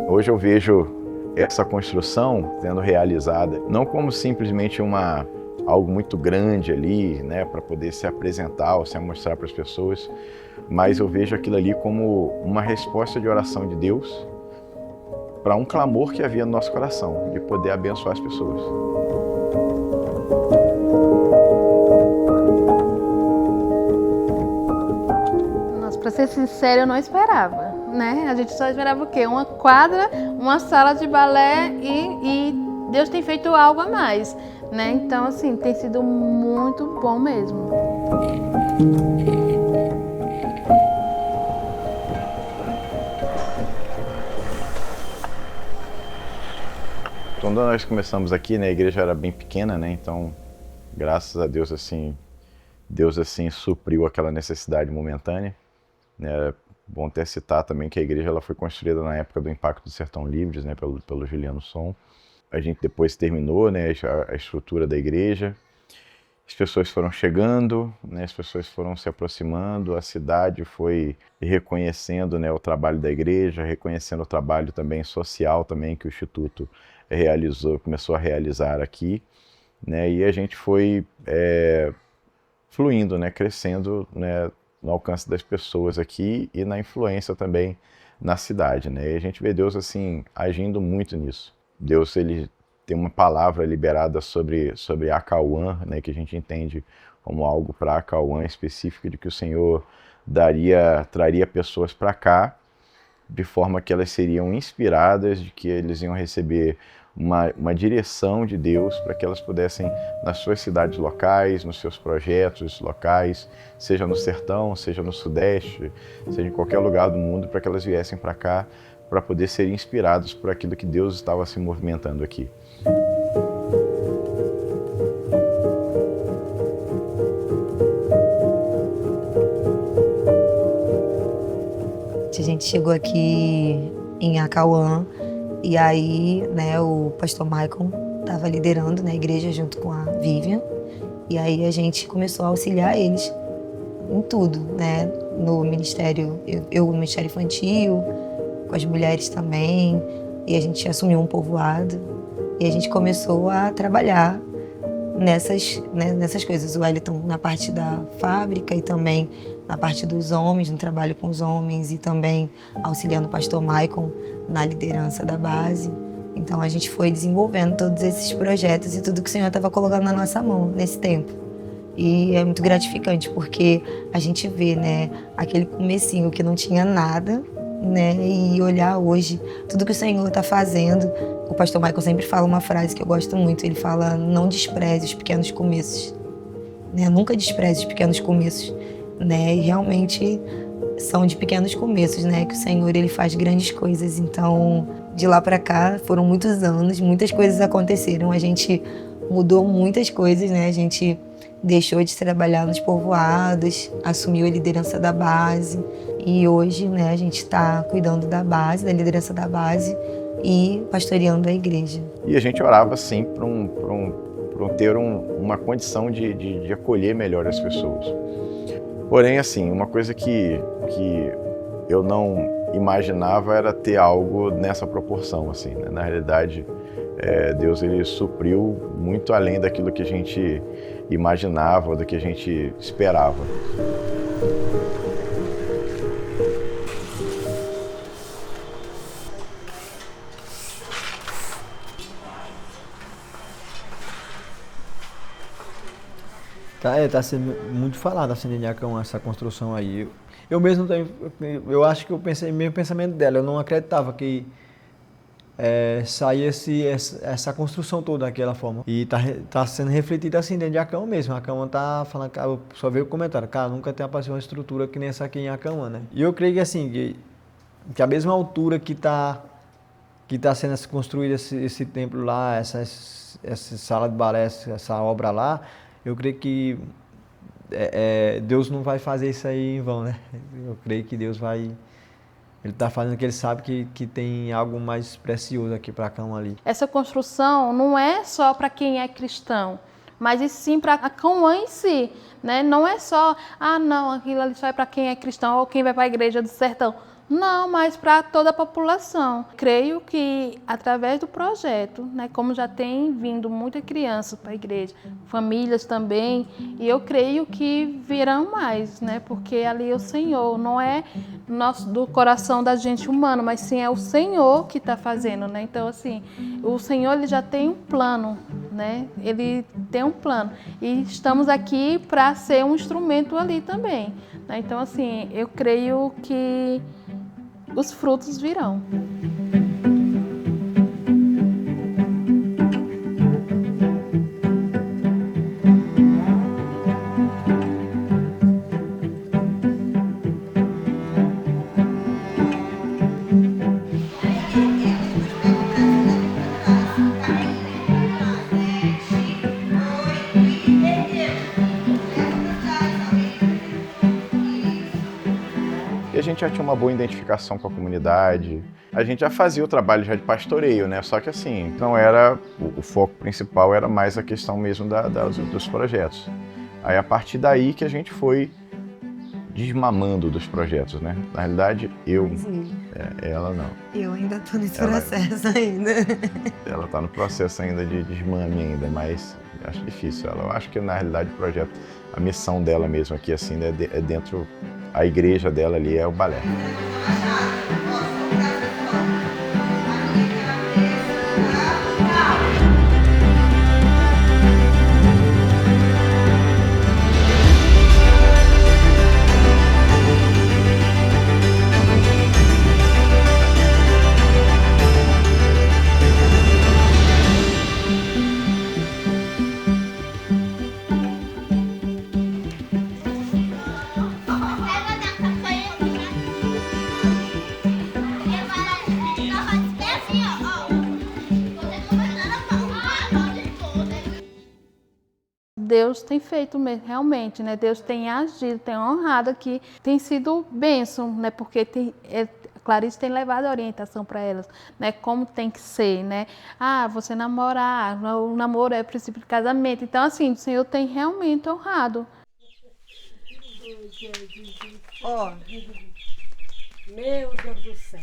Hoje eu vejo essa construção sendo realizada não como simplesmente algo muito grande ali, né, para poder se apresentar ou se mostrar para as pessoas, mas eu vejo aquilo ali como uma resposta de oração de Deus para um clamor que havia no nosso coração, de poder abençoar as pessoas. Nossa, para ser sincero, eu não esperava, né? A gente só esperava o quê? Uma quadra, uma sala de balé e Deus tem feito algo a mais, né? Então, assim, tem sido muito bom mesmo. Quando nós começamos aqui, né, a igreja era bem pequena, né? Então, graças a Deus, Deus supriu aquela necessidade momentânea, né? É bom até citar também que a igreja ela foi construída na época do Impacto do Sertão Livres, né, pelo Juliano Som. A gente depois terminou, né, a estrutura da igreja. As pessoas foram chegando, né, as pessoas foram se aproximando, a cidade foi reconhecendo, né, o trabalho da igreja, reconhecendo o trabalho também social também que o Instituto começou a realizar aqui, né, e a gente foi fluindo, né, crescendo, né, no alcance das pessoas aqui e na influência também na cidade, né, e a gente vê Deus assim agindo muito nisso. Deus ele tem uma palavra liberada sobre Acauã, né, que a gente entende como algo para Acauã específico, de que o Senhor traria pessoas para cá, de forma que elas seriam inspiradas, de que eles iam receber uma direção de Deus para que elas pudessem, nas suas cidades locais, nos seus projetos locais, seja no sertão, seja no sudeste, seja em qualquer lugar do mundo, para que elas viessem para cá, para poder ser inspirados por aquilo que Deus estava se movimentando aqui. A gente chegou aqui em Acauã e aí, né, o pastor Michael estava liderando, né, a igreja junto com a Vivian, e aí a gente começou a auxiliar eles em tudo, né, no ministério, eu no ministério infantil, com as mulheres também, e a gente assumiu um povoado e a gente começou a trabalhar nessas coisas. O Wellington na parte da fábrica e também na parte dos homens, no trabalho com os homens e também auxiliando o pastor Michael na liderança da base. Então a gente foi desenvolvendo todos esses projetos e tudo que o Senhor estava colocando na nossa mão nesse tempo. E é muito gratificante porque a gente vê, né, aquele comecinho que não tinha nada, né, e olhar hoje tudo que o Senhor está fazendo. O pastor Michael sempre fala uma frase que eu gosto muito, ele fala: não despreze os pequenos começos, né, nunca despreze os pequenos começos, né, e realmente são de pequenos começos, né, que o Senhor ele faz grandes coisas. Então, de lá para cá foram muitos anos, muitas coisas aconteceram, a gente mudou muitas coisas, né, a gente deixou de trabalhar nos povoados, assumiu a liderança da base e hoje, né, a gente está cuidando da base, da liderança da base e pastoreando a igreja. E a gente orava assim para ter uma condição de acolher melhor as pessoas. Porém, assim, uma coisa que eu não imaginava era ter algo nessa proporção, assim, né? Na realidade, Deus ele supriu muito além daquilo que a gente imaginava, do que a gente esperava. Tá sendo muito falado assim de Acauã, essa construção aí. Eu mesmo tenho, eu acho que eu pensei mesmo pensamento dela, eu não acreditava que saía essa construção toda daquela forma. E tá sendo refletido assim dentro de Acauã mesmo. Acauã tá falando, eu só veio o comentário, cara, nunca tem aparecido uma estrutura que nem essa aqui em Acauã, né? E eu creio que assim, que a mesma altura que tá sendo construído esse templo lá, essa sala de balé, essa obra lá, eu creio que Deus não vai fazer isso aí em vão, né? Eu creio que Deus vai... Ele está fazendo que ele sabe que tem algo mais precioso aqui para Acauã ali. Essa construção não é só para quem é cristão, mas e sim para a Cauã em si, né? Não é só, não, aquilo ali só é para quem é cristão ou quem vai para a igreja do sertão. Não, mas para toda a população. Creio que através do projeto, né, como já tem vindo muita criança para a igreja, famílias também, e eu creio que virão mais, né, porque ali é o Senhor, não é do coração da gente humana, mas sim é o Senhor que está fazendo, né? Então assim, o Senhor ele já tem um plano, né? Ele tem um plano e estamos aqui para ser um instrumento ali também, né? Então assim, eu creio que os frutos virão. E a gente já tinha uma boa identificação com a comunidade, a gente já fazia o trabalho já de pastoreio, né? Só que assim, não era, o foco principal era mais a questão mesmo dos projetos. Aí a partir daí que a gente foi desmamando dos projetos, né? Na realidade, ela não. Eu ainda tô nesse processo ainda. Ela tá no processo ainda de desmame ainda, mas acho difícil. Eu acho que na realidade o projeto, a missão dela mesmo aqui assim, né, é dentro, a igreja dela ali é o balé. Deus tem feito mesmo, realmente, né? Deus tem agido, tem honrado aqui, tem sido bênção, né? Porque Clarice tem levado a orientação para elas, né? Como tem que ser, né? Você namorar, o namoro é o princípio de casamento. Então, assim, o Senhor tem realmente honrado. Meu Deus do céu.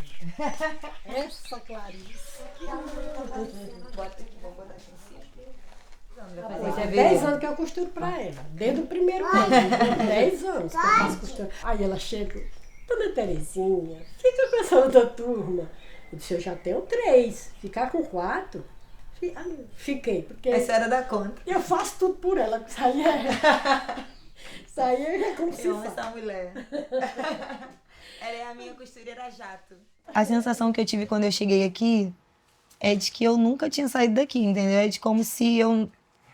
Essa Clarice. Pois é 10 anos que eu costuro pra ela, desde o primeiro mês, 10 anos que eu faço costura. Aí ela chega, Dona Terezinha, fica com essa outra turma. Eu disse, eu já tenho 3, ficar com 4? Fiquei, porque A senhora dá conta. eu faço tudo por ela, isso aí é como se Eu amo fala. essa mulher. Ela é a minha costureira jato. A sensação que eu tive quando eu cheguei aqui é de que eu nunca tinha saído daqui, entendeu? É de como se eu,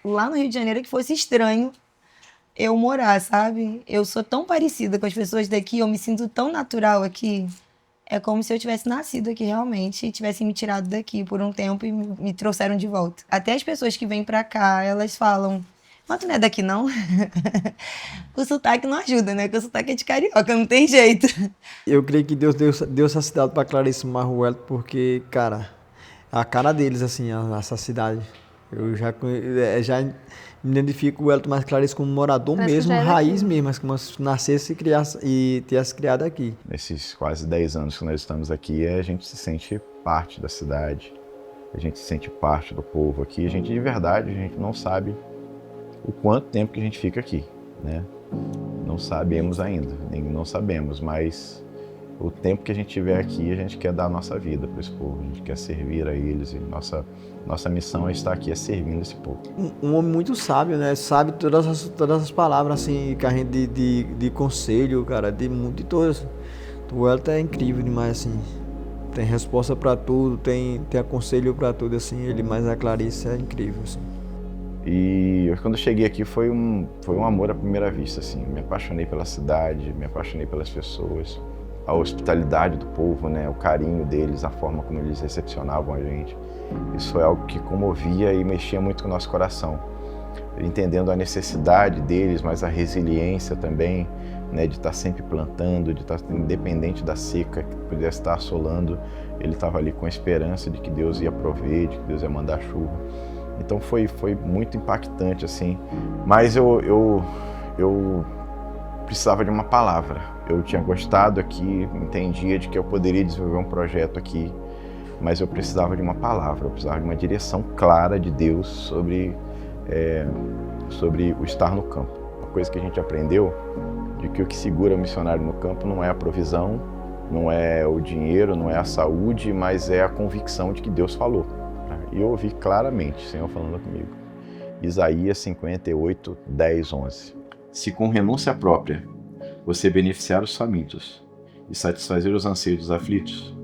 lá no Rio de Janeiro, que fosse estranho eu morar, sabe? Eu sou tão parecida com as pessoas daqui, eu me sinto tão natural aqui. É como se eu tivesse nascido aqui realmente e tivessem me tirado daqui por um tempo e me trouxeram de volta. Até as pessoas que vêm pra cá, elas falam, mas tu não é daqui não? O sotaque não ajuda, né? Porque o sotaque é de carioca, não tem jeito. Eu creio que Deus deu essa cidade para Clarice Marruelo, porque, cara, a cara deles, assim, essa cidade. Eu já me identifico o Elton mais Clarice como morador mesmo, raiz mesmo, mas como se nascesse e tivesse criado aqui. Nesses quase 10 anos que nós estamos aqui, a gente se sente parte da cidade, a gente se sente parte do povo aqui. A gente, de verdade, a gente não sabe o quanto tempo que a gente fica aqui, né? Não sabemos ainda, não sabemos, mas o tempo que a gente tiver aqui, a gente quer dar a nossa vida para esse povo, a gente quer servir a eles, e nossa missão é estar aqui, é servindo esse povo. Um homem muito sábio, né? Sabe todas as palavras, assim, que a gente de conselho, cara, de todas. O Elton é incrível demais, assim. Tem resposta para tudo, tem aconselho para tudo, assim. Ele mais a Clarice é incrível, assim. E quando eu cheguei aqui foi um amor à primeira vista, assim. Me apaixonei pela cidade, me apaixonei pelas pessoas, a hospitalidade do povo, né? O carinho deles, a forma como eles recepcionavam a gente. Isso é algo que comovia e mexia muito com o nosso coração. Entendendo a necessidade deles, mas a resiliência também, né? De estar sempre plantando, de estar independente da seca que pudesse estar assolando. Ele estava ali com a esperança de que Deus ia prover, de que Deus ia mandar chuva. Então foi muito impactante, assim. Mas eu precisava de uma palavra. Eu tinha gostado aqui, entendia de que eu poderia desenvolver um projeto aqui, mas eu precisava de uma palavra, eu precisava de uma direção clara de Deus sobre o estar no campo. Uma coisa que a gente aprendeu, de que o que segura o missionário no campo não é a provisão, não é o dinheiro, não é a saúde, mas é a convicção de que Deus falou. E eu ouvi claramente o Senhor falando comigo. Isaías 58, 10, 11. Se com renúncia própria você beneficiar os famintos e satisfazer os anseios dos aflitos,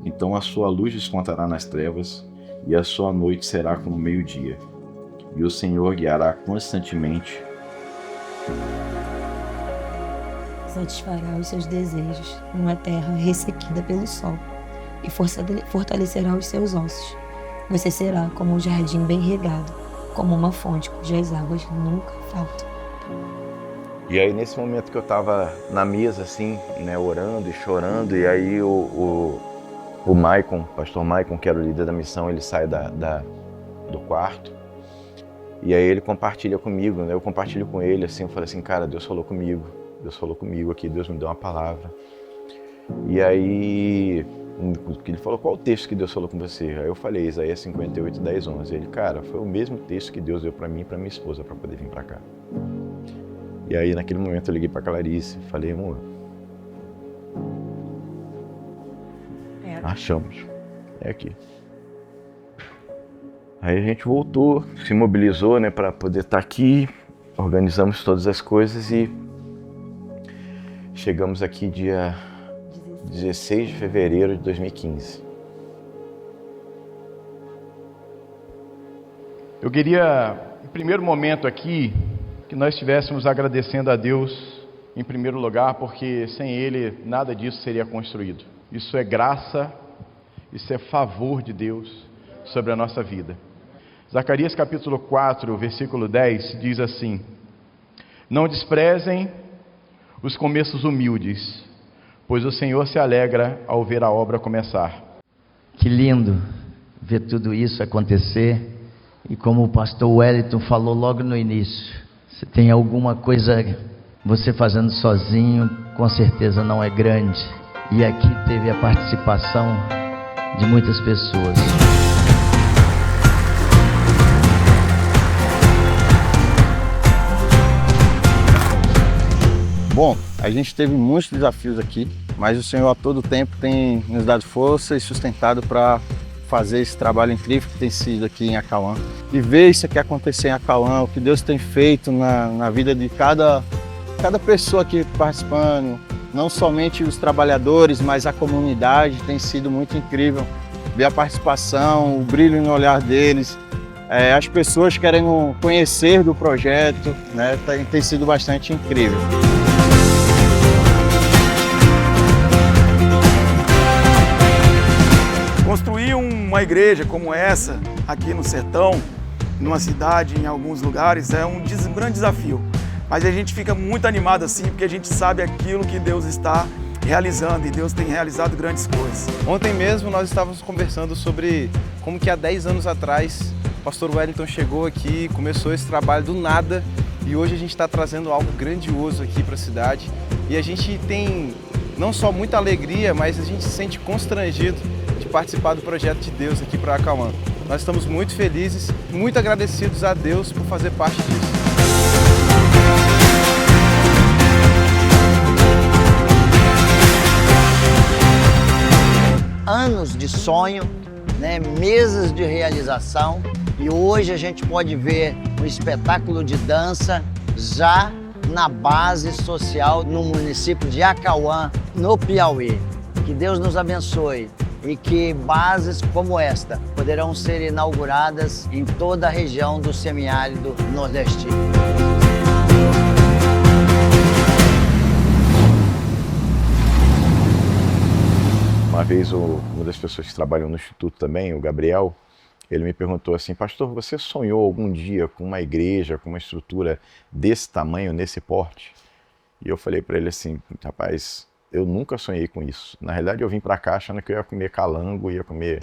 então a sua luz despontará nas trevas e a sua noite será como meio-dia. E o Senhor guiará constantemente. Satisfará os seus desejos numa terra ressequida pelo sol e fortalecerá os seus ossos. Você será como um jardim bem regado, como uma fonte cujas águas nunca faltam. E aí nesse momento que eu estava na mesa assim, né, orando e chorando, e aí o Maicon, pastor Maicon, que era o líder da missão, ele sai do quarto, e aí ele compartilha comigo, né, eu compartilho com ele assim, eu falei assim, cara, Deus falou comigo aqui, Deus me deu uma palavra. E aí ele falou, qual o texto que Deus falou com você? Aí eu falei, Isaías 58, 10, 11. Ele, cara, foi o mesmo texto que Deus deu para mim e para minha esposa para poder vir para cá. E aí naquele momento eu liguei para Clarice e falei, amor, achamos, é aqui. Aí a gente voltou, se mobilizou, né, para poder estar aqui, organizamos todas as coisas e chegamos aqui dia 16 de fevereiro de 2015. Eu queria, em primeiro momento aqui, que nós estivéssemos agradecendo a Deus em primeiro lugar, porque sem Ele nada disso seria construído. Isso é graça, isso é favor de Deus sobre a nossa vida. Zacarias capítulo 4, versículo 10 diz assim: não desprezem os começos humildes, pois o Senhor se alegra ao ver a obra começar. Que lindo ver tudo isso acontecer. E como o pastor Wellington falou logo no início, se tem alguma coisa você fazendo sozinho, com certeza não é grande. E aqui teve a participação de muitas pessoas. Bom, a gente teve muitos desafios aqui, mas o Senhor a todo tempo tem nos dado força e sustentado para fazer esse trabalho incrível que tem sido aqui em Acauã. E ver isso aqui acontecer em Acauã, o que Deus tem feito na vida de cada pessoa aqui participando, não somente os trabalhadores, mas a comunidade, tem sido muito incrível. Ver a participação, o brilho no olhar deles, as pessoas querendo conhecer do projeto, né? Tem sido bastante incrível. Construir uma igreja como essa, aqui no sertão, numa cidade, em alguns lugares, é um grande desafio. Mas a gente fica muito animado assim, porque a gente sabe aquilo que Deus está realizando, e Deus tem realizado grandes coisas. Ontem mesmo nós estávamos conversando sobre como que há 10 anos atrás o pastor Wellington chegou aqui, começou esse trabalho do nada, e hoje a gente está trazendo algo grandioso aqui para a cidade. E a gente tem não só muita alegria, mas a gente se sente constrangido de participar do projeto de Deus aqui para Acauã. Nós estamos muito felizes, muito agradecidos a Deus por fazer parte disso. Anos de sonho, né, meses de realização, e hoje a gente pode ver um espetáculo de dança já na base social no município de Acauã, no Piauí. Que Deus nos abençoe e que bases como esta poderão ser inauguradas em toda a região do semiárido nordestino. Uma vez uma das pessoas que trabalham no Instituto também, o Gabriel, ele me perguntou assim, pastor, você sonhou algum dia com uma igreja, com uma estrutura desse tamanho, nesse porte? E eu falei para ele assim, rapaz, eu nunca sonhei com isso. Na realidade, eu vim para cá achando que eu ia comer calango, ia comer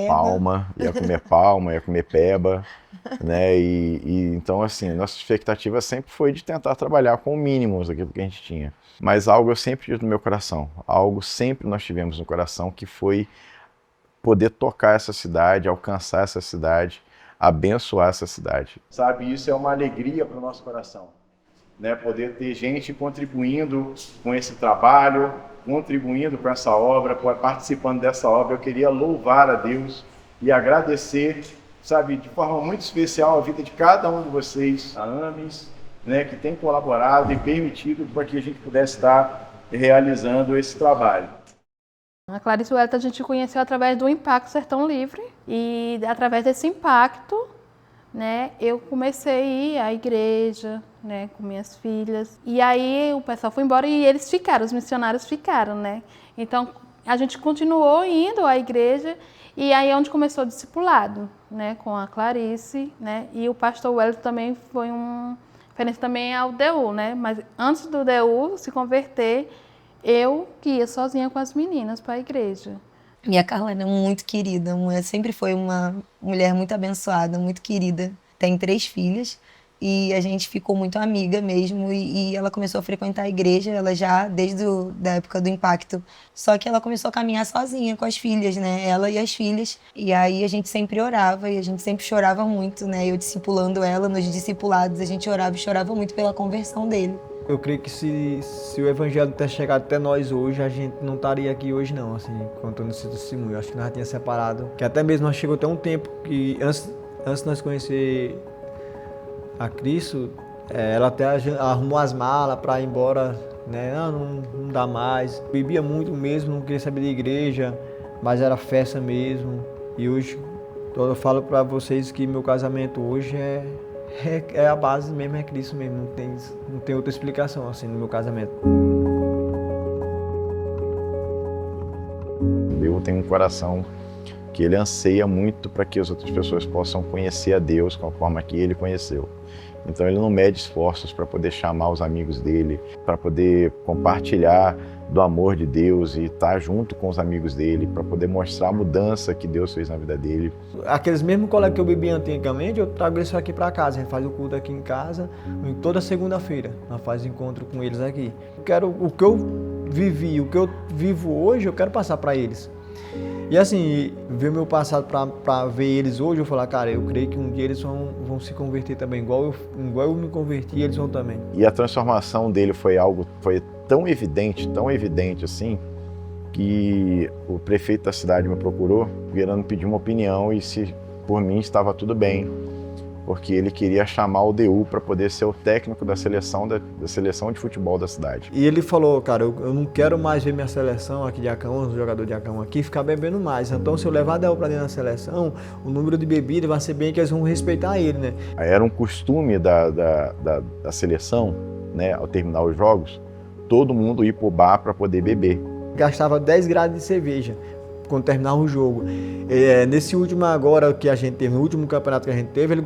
palma, ia comer peba, né? E então, assim, nossa expectativa sempre foi de tentar trabalhar com o mínimo daquilo que a gente tinha. Mas algo eu sempre tive no meu coração, algo sempre nós tivemos no coração, que foi poder tocar essa cidade, alcançar essa cidade, abençoar essa cidade. Sabe, isso é uma alegria para o nosso coração, né? Poder ter gente contribuindo com esse trabalho, contribuindo com essa obra, participando dessa obra. Eu queria louvar a Deus e agradecer, sabe, de forma muito especial a vida de cada um de vocês, a AMES, né, que tem colaborado e permitido para que a gente pudesse estar realizando esse trabalho. A Clarice Wellington a gente conheceu através do Impacto Sertão Livre, e através desse impacto, né, eu comecei a ir à igreja, né, com minhas filhas. E aí o pessoal foi embora e eles ficaram, os missionários ficaram, né? Então a gente continuou indo à igreja, e aí é onde começou o discipulado, né, com a Clarice, né? E o pastor Wellington também foi referência também ao DU, né? Mas antes do DU se converter, eu que ia sozinha com as meninas para a igreja. E a Carla é muito querida, sempre foi uma mulher muito abençoada, muito querida. Tem 3 filhas e a gente ficou muito amiga mesmo, e ela começou a frequentar a igreja, ela já desde da época do Impacto. Só que ela começou a caminhar sozinha com as filhas, né? Ela e as filhas. E aí a gente sempre orava e a gente sempre chorava muito, né? Eu discipulando ela, nos discipulados a gente orava e chorava muito pela conversão dele. Eu creio que se o evangelho tivesse chegado até nós hoje, a gente não estaria aqui hoje não, assim, contando esse testemunho. Eu acho que nós já tínhamos separado. Que até mesmo nós chegou até um tempo que, antes de nós conhecer a Cristo, ela até arrumou as malas para ir embora, né? Não dá mais. Bebia muito mesmo, não queria saber de igreja, mas era festa mesmo. E hoje, eu falo para vocês que meu casamento hoje é a base mesmo, é Cristo mesmo, não tem outra explicação assim no meu casamento. Eu tenho um coração que ele anseia muito para que as outras pessoas possam conhecer a Deus conforme que ele conheceu. Então ele não mede esforços para poder chamar os amigos dele, para poder compartilhar do amor de Deus e estar junto com os amigos dele, para poder mostrar a mudança que Deus fez na vida dele. Aqueles mesmos colegas que eu bebia antigamente, eu trago eles aqui para casa. A gente faz o culto aqui em casa, toda segunda-feira. Nós fazemos encontro com eles aqui. O que eu vivi, o que eu vivo hoje, eu quero passar para eles. E assim, ver meu passado para ver eles hoje, eu falar, cara, eu creio que um dia eles vão se converter também, igual eu me converti, eles vão também. E a transformação dele foi tão evidente assim, que o prefeito da cidade me procurou, querendo pedir uma opinião e se por mim estava tudo bem, porque ele queria chamar o DU para poder ser o técnico da seleção de futebol da cidade. E ele falou, cara, eu não quero mais ver minha seleção aqui de Acão, os jogadores de Acão aqui, ficar bebendo mais. Então, se eu levar a DU para dentro da seleção, o número de bebida vai ser bem que eles vão respeitar ele, né? Era um costume da seleção, né, ao terminar os jogos, todo mundo ir pro bar para poder beber. Gastava 10 graus de cerveja quando terminava o jogo. Nesse último agora que a gente teve, no último campeonato que a gente teve, ele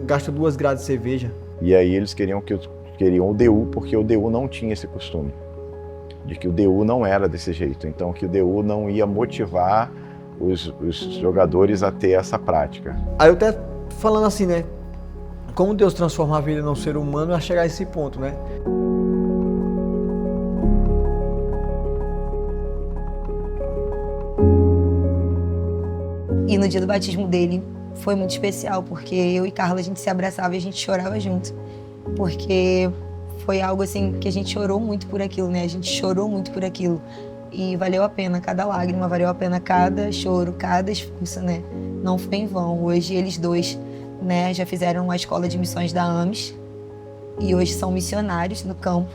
gastou 2 graus de cerveja. E aí eles queriam o DU, porque o DU não tinha esse costume, de que o DU não era desse jeito, então que o DU não ia motivar os jogadores a ter essa prática. Aí eu até falando assim, né, como Deus transforma a vida no ser humano a chegar a esse ponto, né? E no dia do batismo dele foi muito especial, porque eu e Carla, a gente se abraçava e a gente chorava junto. Porque foi algo assim que a gente chorou muito por aquilo, né? A gente chorou muito por aquilo. E valeu a pena cada lágrima, valeu a pena cada choro, cada esforço, né? Não foi em vão. Hoje eles dois, né, já fizeram a escola de missões da AMES e hoje são missionários no campo,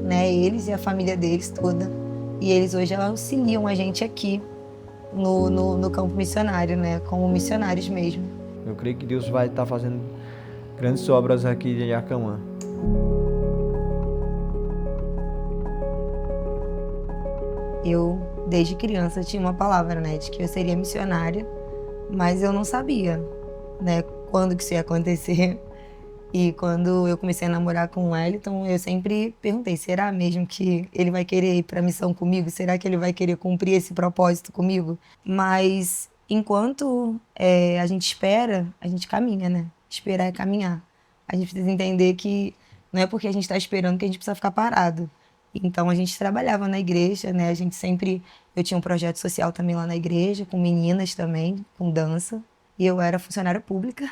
né? Eles e a família deles toda. E eles hoje auxiliam a gente aqui no campo missionário, né? Como missionários mesmo. Eu creio que Deus vai estar fazendo grandes obras aqui de Jacamã. Eu, desde criança, tinha uma palavra, né? De que eu seria missionária, mas eu não sabia, né? Quando que isso ia acontecer. E quando eu comecei a namorar com o Wellington, eu sempre perguntei, será mesmo que ele vai querer ir para a missão comigo? Será que ele vai querer cumprir esse propósito comigo? Mas enquanto a gente espera, a gente caminha, né? Esperar é caminhar. A gente precisa entender que não é porque a gente está esperando que a gente precisa ficar parado. Então a gente trabalhava na igreja, né? Eu tinha um projeto social também lá na igreja, com meninas também, com dança. E eu era funcionária pública,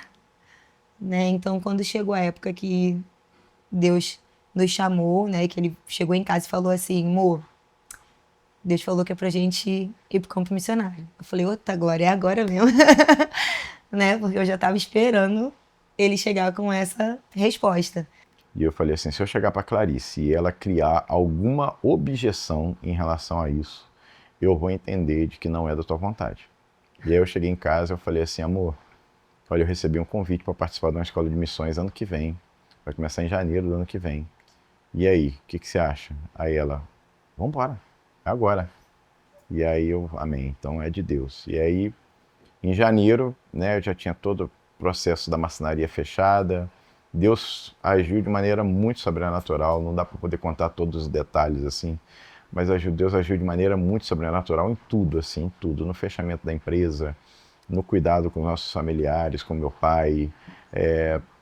né? Então quando chegou a época que Deus nos chamou, né? Que ele chegou em casa e falou assim, amor, Deus falou que é pra gente ir pro campo missionário. Eu falei, outra, Glória, é agora mesmo. Né? Porque eu já estava esperando ele chegar com essa resposta. E eu falei assim, se eu chegar para Clarice e ela criar alguma objeção em relação a isso, eu vou entender de que não é da tua vontade. E aí eu cheguei em casa e eu falei assim, amor, olha, eu recebi um convite para participar de uma escola de missões ano que vem. Vai começar em janeiro do ano que vem. E aí, o que você acha? Aí ela, vamos embora, é agora. E aí eu, amém, então é de Deus. E aí, em janeiro, né, eu já tinha todo o processo da maçonaria fechada. Deus agiu de maneira muito sobrenatural, não dá para poder contar todos os detalhes assim, mas Deus agiu de maneira muito sobrenatural em tudo, assim, em tudo, no fechamento da empresa, no cuidado com nossos familiares, com meu pai,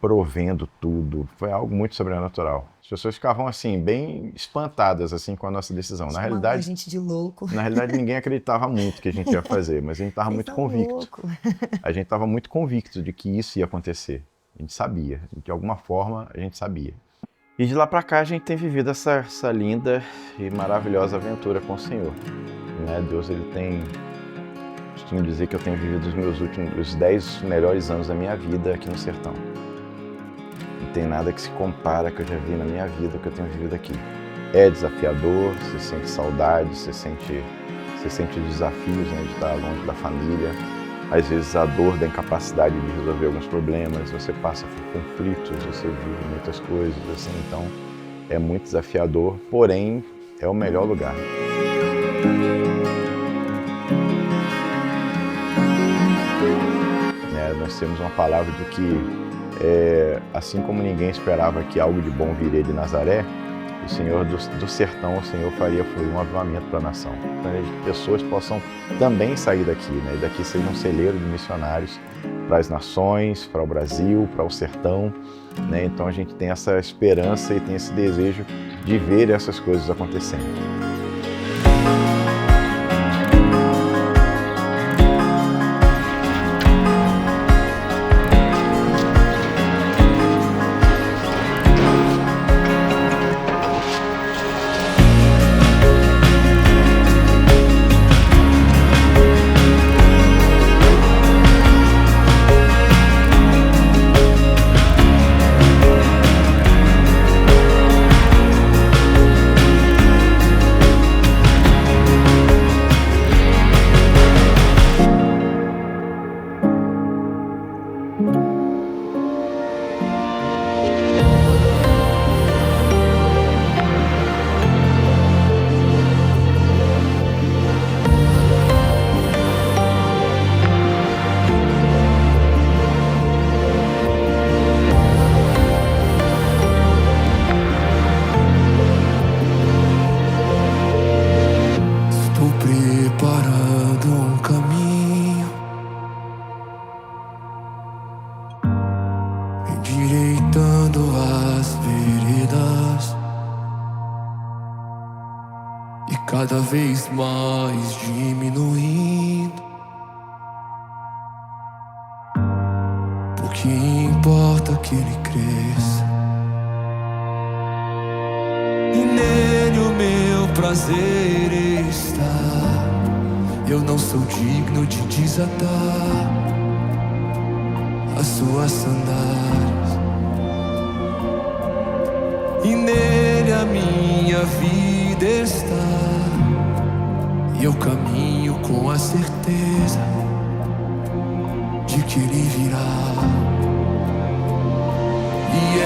provendo tudo, foi algo muito sobrenatural. As pessoas ficavam assim, bem espantadas assim com a nossa decisão. Na realidade, a gente de louco. Na realidade, ninguém acreditava muito que a gente ia fazer, mas a gente estava muito convicto. A gente estava muito convicto de que isso ia acontecer. A gente sabia, de alguma forma a gente sabia. E de lá para cá a gente tem vivido essa linda e maravilhosa aventura com o Senhor. Né? Deus, ele tem, costumo dizer que eu tenho vivido os 10 melhores anos da minha vida aqui no sertão. Não tem nada que se compara que eu já vi na minha vida, que eu tenho vivido aqui. É desafiador, você sente saudade, você sente os desafios, né, de estar longe da família. Às vezes a dor da incapacidade de resolver alguns problemas, você passa por conflitos, você vive muitas coisas, assim, então é muito desafiador, porém é o melhor lugar. Nós temos uma palavra de que, assim como ninguém esperava que algo de bom viria de Nazaré, o Senhor do sertão, o Senhor faria fluir um avivamento para a nação. Para que pessoas possam também sair daqui, né? E daqui seja um celeiro de missionários para as nações, para o Brasil, para o sertão. Né? Então a gente tem essa esperança e tem esse desejo de ver essas coisas acontecendo. Cada vez mais diminuindo. O que importa é que ele cresça, e nele o meu prazer está. Eu não sou digno de desatar as suas sandálias, e nele a minha vida está. E eu caminho com a certeza de que ele virá. E